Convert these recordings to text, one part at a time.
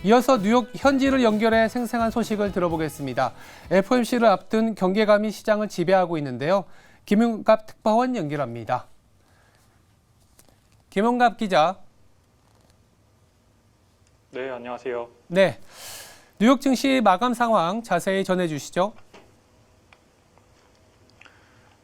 이어서 뉴욕 현지를 연결해 생생한 소식을 들어보겠습니다. FOMC를 앞둔 경계감이 시장을 지배하고 있는데요. 김용갑 특파원 연결합니다. 김용갑 기자. 네, 안녕하세요. 네, 뉴욕 증시 마감 상황 자세히 전해주시죠.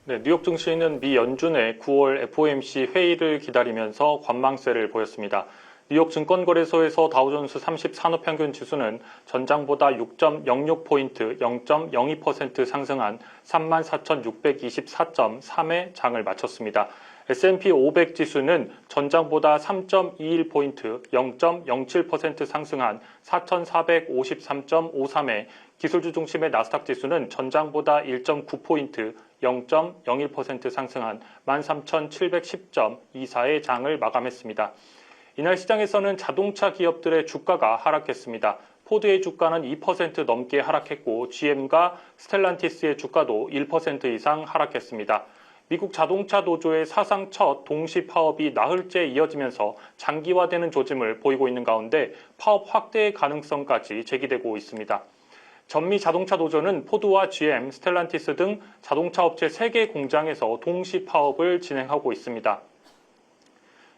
네, 뉴욕 증시는 미 연준의 9월 FOMC 회의를 기다리면서 관망세를 보였습니다. 뉴욕 증권거래소에서 다우존스 30 산업평균 지수는 전장보다 6.06포인트 0.02% 상승한 34,624.3의 장을 마쳤습니다. S&P 500 지수는 전장보다 3.21포인트 0.07% 상승한 4,453.53에 기술주 중심의 나스닥 지수는 전장보다 1.9포인트 0.01% 상승한 13,710.24의 장을 마감했습니다. 이날 시장에서는 자동차 기업들의 주가가 하락했습니다. 포드의 주가는 2% 넘게 하락했고 GM과 스텔란티스의 주가도 1% 이상 하락했습니다. 미국 자동차 노조의 사상 첫 동시 파업이 나흘째 이어지면서 장기화되는 조짐을 보이고 있는 가운데 파업 확대의 가능성까지 제기되고 있습니다. 전미 자동차 노조는 포드와 GM, 스텔란티스 등 자동차 업체 3개 공장에서 동시 파업을 진행하고 있습니다.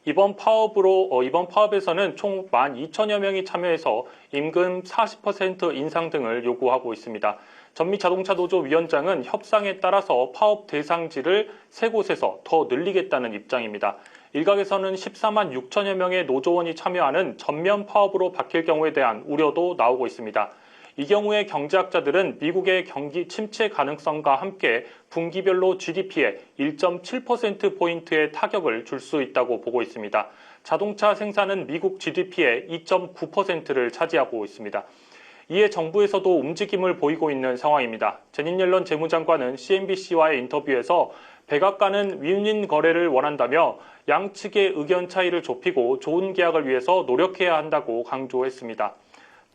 이번 파업에서는 총 12,000여 명이 참여해서 임금 40% 인상 등을 요구하고 있습니다. 전미 자동차 노조 위원장은 협상에 따라서 파업 대상지를 3곳에서 더 늘리겠다는 입장입니다. 일각에서는 14만 6천여 명의 노조원이 참여하는 전면 파업으로 바뀔 경우에 대한 우려도 나오고 있습니다. 이 경우에 경제학자들은 미국의 경기 침체 가능성과 함께 분기별로 GDP에 1.7%포인트의 타격을 줄 수 있다고 보고 있습니다. 자동차 생산은 미국 GDP의 2.9%를 차지하고 있습니다. 이에 정부에서도 움직임을 보이고 있는 상황입니다. 제닛 옐런 재무장관은 CNBC와의 인터뷰에서 백악관은 윈윈 거래를 원한다며 양측의 의견 차이를 좁히고 좋은 계약을 위해서 노력해야 한다고 강조했습니다.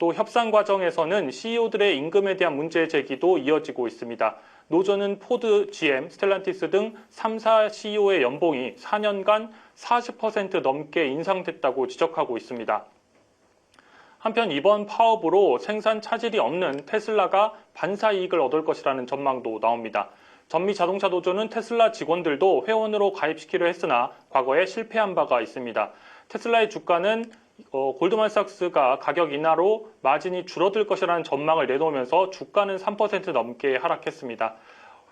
또 협상 과정에서는 CEO들의 임금에 대한 문제 제기도 이어지고 있습니다. 노조는 포드, GM, 스텔란티스 등 3사 CEO의 연봉이 4년간 40% 넘게 인상됐다고 지적하고 있습니다. 한편 이번 파업으로 생산 차질이 없는 테슬라가 반사 이익을 얻을 것이라는 전망도 나옵니다. 전미 자동차 노조는 테슬라 직원들도 회원으로 가입시키려 했으나 과거에 실패한 바가 있습니다. 테슬라의 주가는 골드만삭스가 가격 인하로 마진이 줄어들 것이라는 전망을 내놓으면서 주가는 3% 넘게 하락했습니다.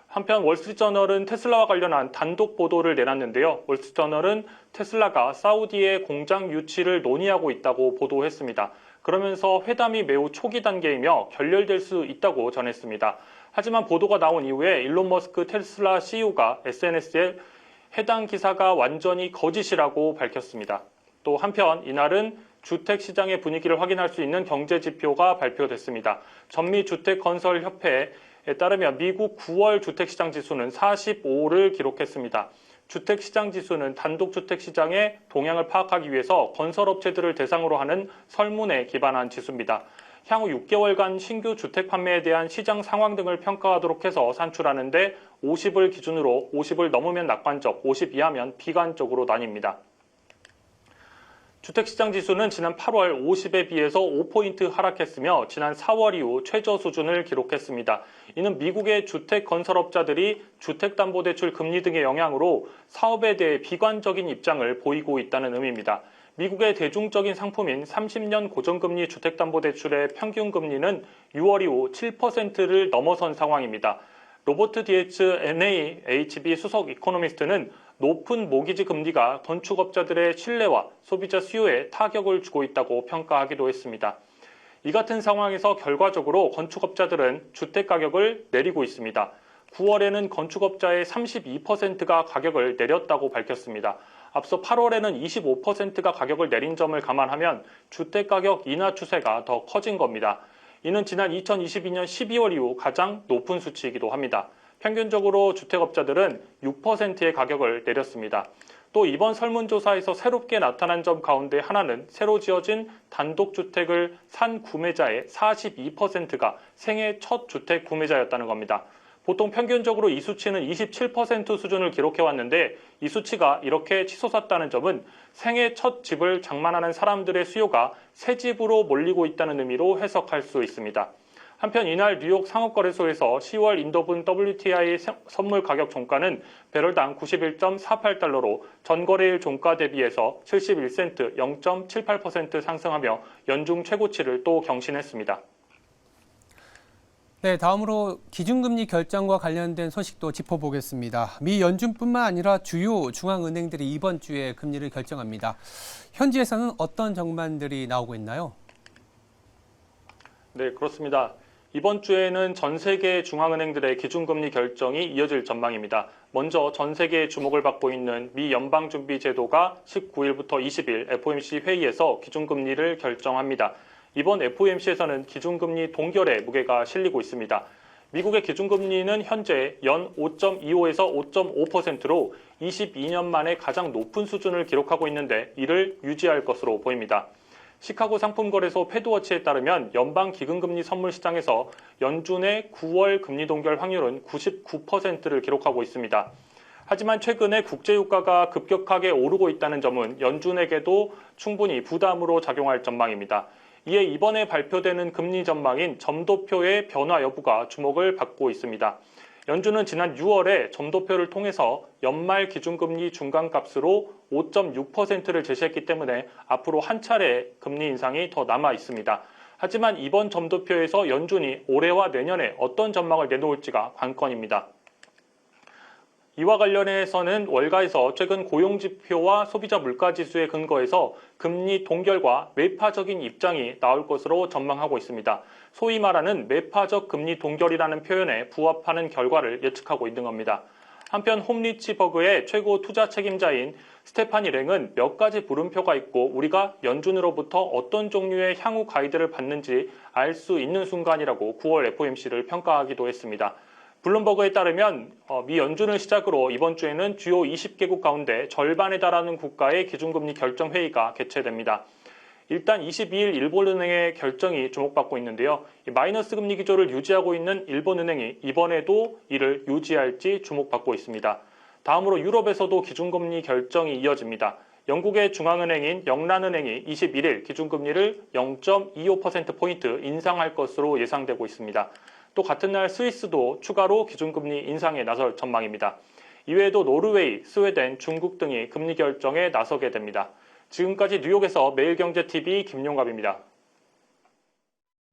한편 월스트리트저널은 테슬라와 관련한 단독 보도를 내놨는데요. 월스트리트저널은 테슬라가 사우디의 공장 유치를 논의하고 있다고 보도했습니다. 그러면서 회담이 매우 초기 단계이며 결렬될 수 있다고 전했습니다. 하지만 보도가 나온 이후에 일론 머스크 테슬라 CEO가 SNS에 해당 기사가 완전히 거짓이라고 밝혔습니다. 또 한편 이날은 주택시장의 분위기를 확인할 수 있는 경제지표가 발표됐습니다. 전미주택건설협회에 따르면 미국 9월 주택시장 지수는 45를 기록했습니다. 주택시장 지수는 단독주택시장의 동향을 파악하기 위해서 건설업체들을 대상으로 하는 설문에 기반한 지수입니다. 향후 6개월간 신규 주택 판매에 대한 시장 상황 등을 평가하도록 해서 산출하는데 50을 기준으로 50을 넘으면 낙관적, 50 이하면 비관적으로 나뉩니다. 주택시장 지수는 지난 8월 50에 비해서 5포인트 하락했으며 지난 4월 이후 최저 수준을 기록했습니다. 이는 미국의 주택 건설업자들이 주택담보대출 금리 등의 영향으로 사업에 대해 비관적인 입장을 보이고 있다는 의미입니다. 미국의 대중적인 상품인 30년 고정금리 주택담보대출의 평균 금리는 6월 이후 7%를 넘어선 상황입니다. 로버트 디에츠 NAHB 수석 이코노미스트는 높은 모기지 금리가 건축업자들의 신뢰와 소비자 수요에 타격을 주고 있다고 평가하기도 했습니다. 이 같은 상황에서 결과적으로 건축업자들은 주택 가격을 내리고 있습니다. 9월에는 건축업자의 32%가 가격을 내렸다고 밝혔습니다. 앞서 8월에는 25%가 가격을 내린 점을 감안하면 주택 가격 인하 추세가 더 커진 겁니다. 이는 지난 2022년 12월 이후 가장 높은 수치이기도 합니다. 평균적으로 주택업자들은 6%의 가격을 내렸습니다. 또 이번 설문조사에서 새롭게 나타난 점 가운데 하나는 새로 지어진 단독주택을 산 구매자의 42%가 생애 첫 주택 구매자였다는 겁니다. 보통 평균적으로 이 수치는 27% 수준을 기록해왔는데 이 수치가 이렇게 치솟았다는 점은 생애 첫 집을 장만하는 사람들의 수요가 새 집으로 몰리고 있다는 의미로 해석할 수 있습니다. 한편 이날 뉴욕 상업거래소에서 10월 인도분 WTI 선물 가격 종가는 배럴당 91.48달러로 전거래일 종가 대비해서 71센트 0.78% 상승하며 연중 최고치를 또 경신했습니다. 네, 다음으로 기준금리 결정과 관련된 소식도 짚어보겠습니다. 미 연준뿐만 아니라 주요 중앙은행들이 이번 주에 금리를 결정합니다. 현지에서는 어떤 전망들이 나오고 있나요? 네, 그렇습니다. 이번 주에는 전 세계 중앙은행들의 기준금리 결정이 이어질 전망입니다. 먼저 전 세계의 주목을 받고 있는 미 연방준비제도가 19일부터 20일 FOMC 회의에서 기준금리를 결정합니다. 이번 FOMC에서는 기준금리 동결에 무게가 실리고 있습니다. 미국의 기준금리는 현재 연 5.25에서 5.5%로 22년 만에 가장 높은 수준을 기록하고 있는데 이를 유지할 것으로 보입니다. 시카고 상품거래소 패드워치에 따르면 연방 기금금리 선물 시장에서 연준의 9월 금리 동결 확률은 99%를 기록하고 있습니다. 하지만 최근에 국제유가가 급격하게 오르고 있다는 점은 연준에게도 충분히 부담으로 작용할 전망입니다. 이에 이번에 발표되는 금리 전망인 점도표의 변화 여부가 주목을 받고 있습니다. 연준은 지난 6월에 점도표를 통해서 연말 기준금리 중간값으로 5.6%를 제시했기 때문에 앞으로 한 차례 금리 인상이 더 남아 있습니다. 하지만 이번 점도표에서 연준이 올해와 내년에 어떤 전망을 내놓을지가 관건입니다. 이와 관련해서는 월가에서 최근 고용지표와 소비자 물가지수에 근거해서 금리 동결과 매파적인 입장이 나올 것으로 전망하고 있습니다. 소위 말하는 매파적 금리 동결이라는 표현에 부합하는 결과를 예측하고 있는 겁니다. 한편 홈리치버그의 최고 투자 책임자인 스테파니 랭은 몇 가지 물음표가 있고 우리가 연준으로부터 어떤 종류의 향후 가이드를 받는지 알 수 있는 순간이라고 9월 FOMC를 평가하기도 했습니다. 블룸버그에 따르면 미 연준을 시작으로 이번 주에는 주요 20개국 가운데 절반에 달하는 국가의 기준금리 결정 회의가 개최됩니다. 일단 22일 일본은행의 결정이 주목받고 있는데요. 마이너스 금리 기조를 유지하고 있는 일본은행이 이번에도 이를 유지할지 주목받고 있습니다. 다음으로 유럽에서도 기준금리 결정이 이어집니다. 영국의 중앙은행인 영란은행이 21일 기준금리를 0.25%포인트 인상할 것으로 예상되고 있습니다. 또 같은 날 스위스도 추가로 기준금리 인상에 나설 전망입니다. 이외에도 노르웨이, 스웨덴, 중국 등이 금리 결정에 나서게 됩니다. 지금까지 뉴욕에서 매일경제TV 김용갑입니다.